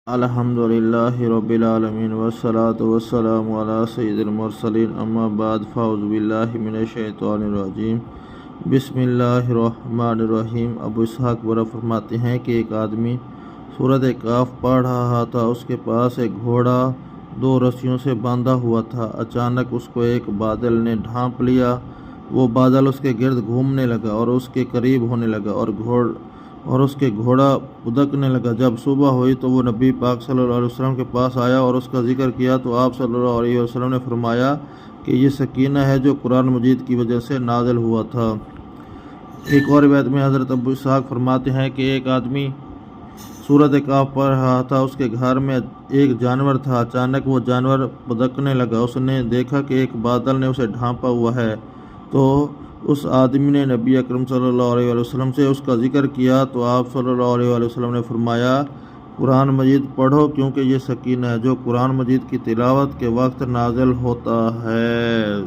الحمدللہ رب العالمین والصلاة والسلام علی سید المرسلین اما بعد فاعوذ باللہ من الشیطان الرجیم بسم اللہ الرحمن الرحیم۔ ابو اسحاق برہ فرماتے ہیں کہ ایک آدمی سورۃ کہف پڑھ رہا تھا، اس کے پاس ایک گھوڑا 2 رسیوں سے باندھا ہوا تھا۔ اچانک اس کو ایک بادل نے ڈھانپ لیا، وہ بادل اس کے گرد گھومنے لگا اور اس کے قریب ہونے لگا اور اس کے گھوڑا ادکنے لگا۔ جب صبح ہوئی تو وہ نبی پاک صلی اللہ علیہ وسلم کے پاس آیا اور اس کا ذکر کیا تو آپ صلی اللہ علیہ وسلم نے فرمایا کہ یہ سکینہ ہے جو قرآن مجید کی وجہ سے نازل ہوا تھا۔ ایک اور روایت میں حضرت ابو اسحاق فرماتے ہیں کہ ایک آدمی سورۃ کہف پڑھ رہا تھا، اس کے گھر میں ایک جانور تھا۔ اچانک وہ جانور ادکنے لگا، اس نے دیکھا کہ ایک بادل نے اسے ڈھانپا ہوا ہے، تو اس آدمی نے نبی اکرم صلی اللہ علیہ وسلم سے اس کا ذکر کیا تو آپ صلی اللہ علیہ وسلم نے فرمایا قرآن مجید پڑھو، کیونکہ یہ سکینہ ہے جو قرآن مجید کی تلاوت کے وقت نازل ہوتا ہے۔